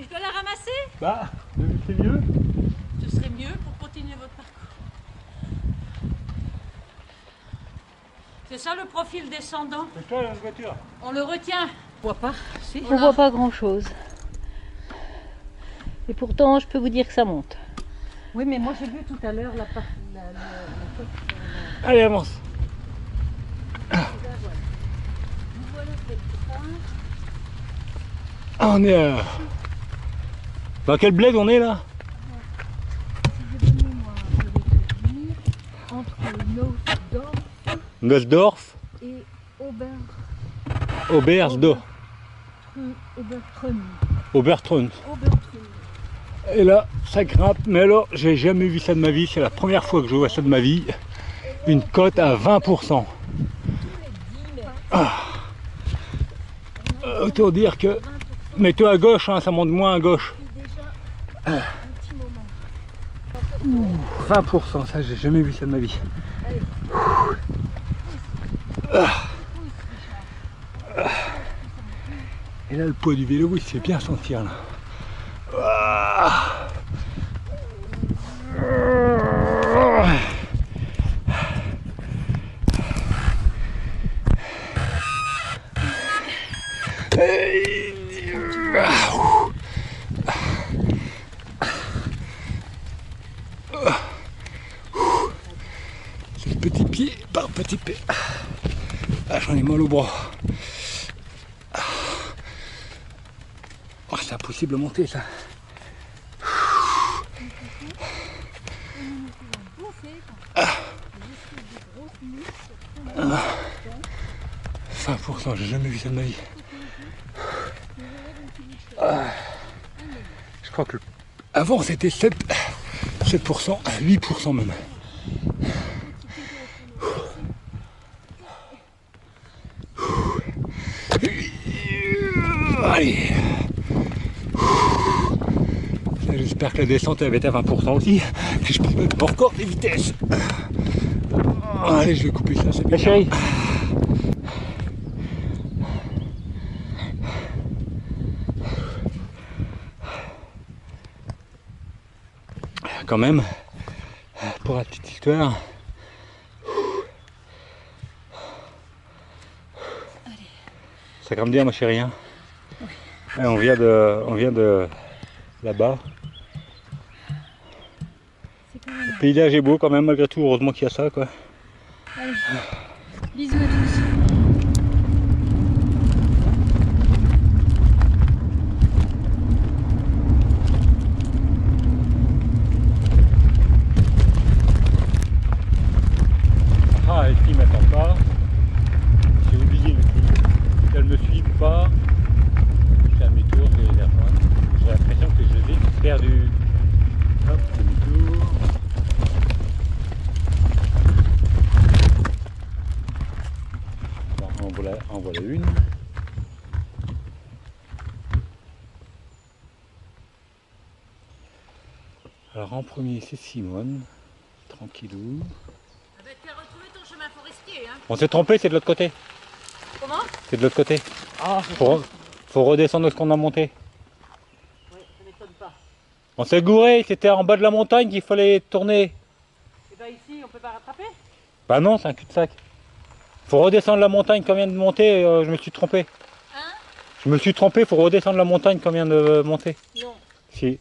peux la ramasser? Bah, c'est mieux. Ce serait mieux pour continuer votre parcours. C'est ça le profil descendant. C'est toi la voiture. On le retient. On voit pas. Si. On voit pas grand chose. Et pourtant, je peux vous dire que ça monte. Oui, mais moi j'ai vu tout à l'heure la Allez, avance. Ah, on est dans quel bled on est là? Entre Neusdorf Neusdorf et Obertrun. Et là, ça grimpe. Mais alors, j'ai jamais vu ça de ma vie. C'est la première fois que je vois ça de ma vie. Une cote à 20%. Ah. Autant dire que... Mets-toi à gauche, hein, ça monte moins à gauche. 20%, ça j'ai jamais vu ça de ma vie. Et là le poids du vélo, il se fait bien sentir là. C'est petit pied par petit pied. Ah, j'en ai mal au bras. Oh, c'est impossible de monter ça. 20%, j'ai jamais vu ça de ma vie. Je crois que avant c'était 7%, 8% même. Allez. J'espère que la descente elle va être à 20% aussi. Et je peux mettre encore des vitesses. Allez, je vais couper ça, c'est bien. Chérie. Quand même, pour la petite histoire, ça grimpe bien ma chérie, hein. Et on vient de là-bas. Le paysage est beau quand même malgré tout, heureusement qu'il y a ça quoi. Allez. Bisous à tous. Ah, elle ne m'attend pas. J'ai oublié le truc. Elle me suit pas. Je fais demi-tour, je vais les rejoindre. J'ai l'impression que je vais perdu. Hop, demi-tour. Bon, en voilà une. Alors en premier c'est Simone. Tranquillou. Tu as retrouvé ton chemin forestier, hein? On s'est trompé, c'est de l'autre côté. Comment? C'est de l'autre côté. Ah, Faut redescendre ce qu'on a monté. oui, ça m'étonne pas. On s'est gouré, c'était en bas de la montagne qu'il fallait tourner. Et bien ici, on peut pas rattraper? Bah non, c'est un cul-de-sac. Faut redescendre la montagne qu'on vient de monter, je me suis trompé. Hein? Je me suis trompé, faut redescendre la montagne qu'on vient de monter. Non. Si.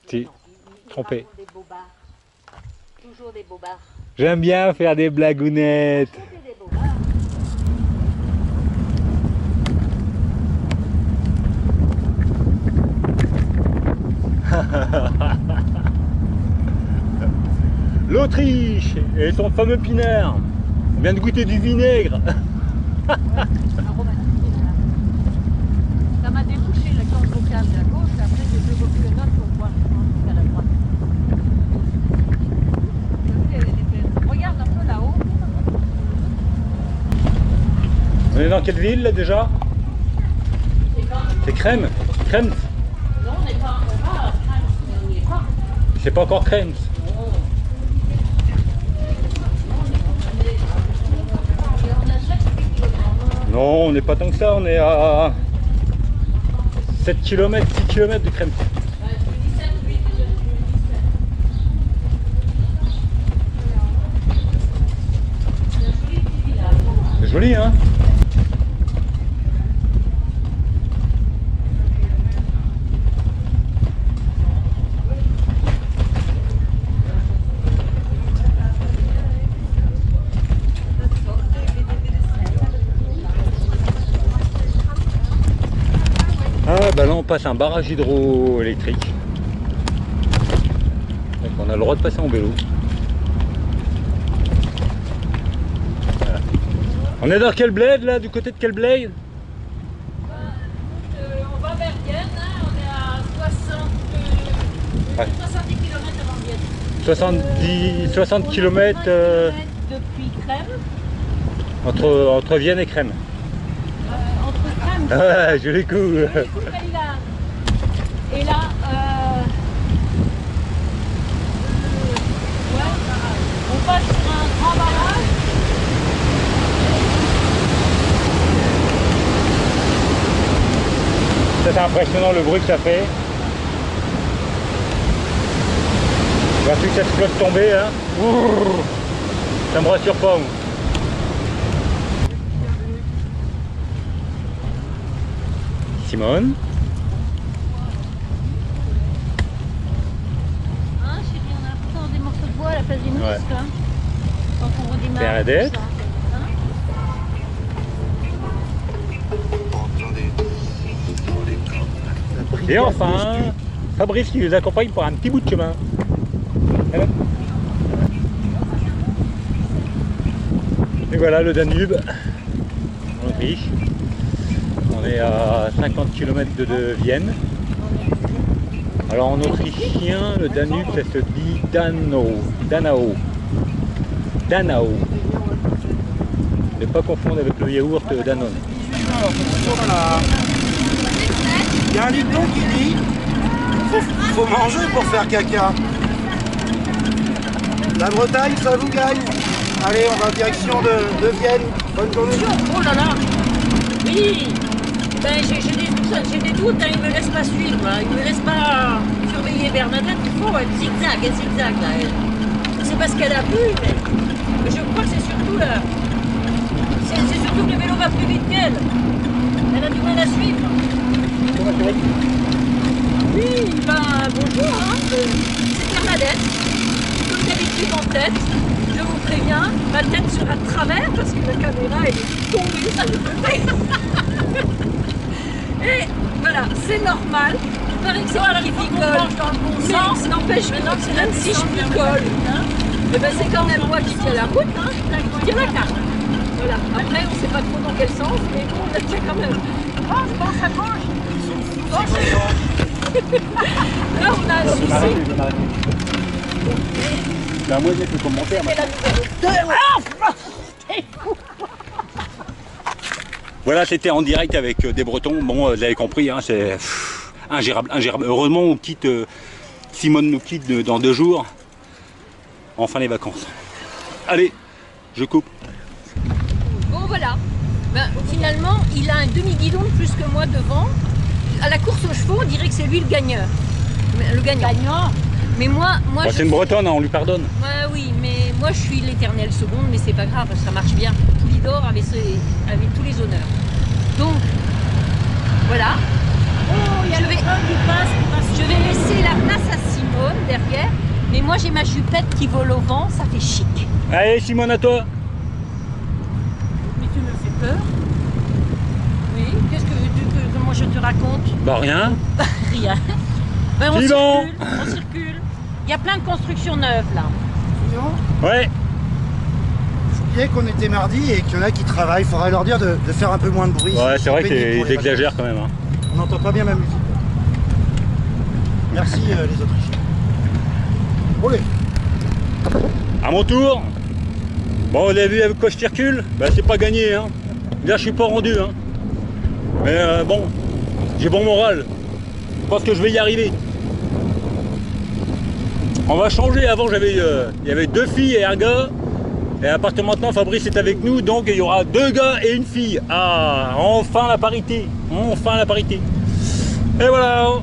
Si, Non, il trompé. raconte des bobards. Toujours des bobards. J'aime bien faire des blagounettes. Toujours des bobards. L'Autriche et son fameux pinard. On vient de goûter du vinaigre. Ça m'a débouché la corde vocale de la gauche, et après j'ai développé le note pour voir jusqu'à la droite. Regarde un peu là-haut. On est dans quelle ville là déjà? C'est Crème. Crème. Non, on n'est pas. On va à Crème, mais on n'y est pas. C'est pas encore Crème. On a 7 km. Non, on n'est pas tant que ça, on est à 7 km, 6 km de crème. C'est joli, hein? Ah bah là on passe un barrage hydroélectrique. Donc on a le droit de passer en vélo. Voilà. On est dans quel bled là? Du côté de quel bled? On va vers Vienne, hein, on est à 70 km avant Vienne. 60 km Depuis Crème. entre Vienne et Crème. Entre Crème. Ah, joli coup. Et là, ouais, on passe sur un grand barrage. Ça c'est impressionnant le bruit que ça fait. Il va plus que ça se flotte tomber hein. Ouh, ça me rassure pas. Moi. Simone. Hein, chérie, on a encore des morceaux de bois à la place des mousses, Ouais. là. Quand on redémarre. Terre et d'être. tout ça. Hein? Et enfin, Fabrice qui nous accompagne pour un petit bout de chemin. Voilà. Et voilà le Danube, en Autriche. On est à 50 km de Vienne. Alors en autrichien, le Danube, ça se dit Danau. Danao. Danao. Ne pas confondre avec le yaourt Danone. Il y a un dicton qui dit faut manger pour faire caca. La Bretagne, ça vous gagne. Allez, on va en direction de Vienne. Bonne journée. Oh là là. Oui. Ben, j'ai des doutes, hein, il ne me laisse pas suivre, hein, il ne me laisse pas surveiller Bernadette, il faut elle zigzag là. C'est parce qu'elle a plu, mais je crois que c'est surtout là. C'est surtout que le vélo va plus vite qu'elle. Elle a du mal à suivre. Oui, ben bonjour, hein, c'est Bernadette. Comme d'habitude en tête, je vous préviens, ma tête sera de travers parce que la caméra elle est tombée, ça ne peut pas. Et voilà, c'est normal. Il paraît que c'est moi qui picole. Mais n'empêche, même si je picole, eh ben c'est quand même moi qui tiens la route, hein, qui tiens la carte. Voilà. Après, on ne sait pas trop dans quel sens, mais bon, on la tient quand même. Ah, je pense à gauche. Là, on a un souci. C'est à moi de le commentaire. C'est la numéro 2. Voilà, c'était en direct avec des Bretons. Bon, vous avez compris, hein, c'est ingérable, ingérable. Heureusement, on quitte, Simone nous quitte dans 2 jours. Enfin les vacances. Allez, je coupe. Bon, voilà. Ben, finalement, il a un demi-guidon de plus que moi devant. À la course aux chevaux, on dirait que c'est lui le gagneur. Le gagnant. Mais moi je C'est une Bretonne, hein, on lui pardonne. Ouais, oui, mais moi je suis l'éternelle seconde, mais c'est pas grave, ça marche bien. Poulidor avait tous les honneurs. Donc, voilà. Je vais laisser la place à Simone derrière, mais moi j'ai ma jupette qui vole au vent, ça fait chic. Allez, Simone, à toi. Mais tu me fais peur. Oui, qu'est-ce que comment je te raconte? Bah rien. Rien. Ben, on Suivant. circule. Il y a plein de constructions neuves là. Ouais. J'oubliais qu'on était mardi et qu'il y en a qui travaillent. Il faudrait leur dire de faire un peu moins de bruit. Ouais, c'est vrai pénible pour qu'ils les exagèrent quand même. Hein. vacances. On n'entend pas bien ma musique. Merci les Autrichiens. Allez. À mon tour. Bon, vous avez vu avec quoi je circule? Bah c'est pas gagné. Hein. Là, je suis pas rendu. Hein. Mais bon, j'ai bon moral. Je pense que je vais y arriver. On va changer. Avant, il y avait 2 filles et un gars. Et à partir de maintenant, Fabrice est avec nous. Donc, il y aura 2 gars et une fille. Ah, enfin la parité. Enfin la parité. Et voilà.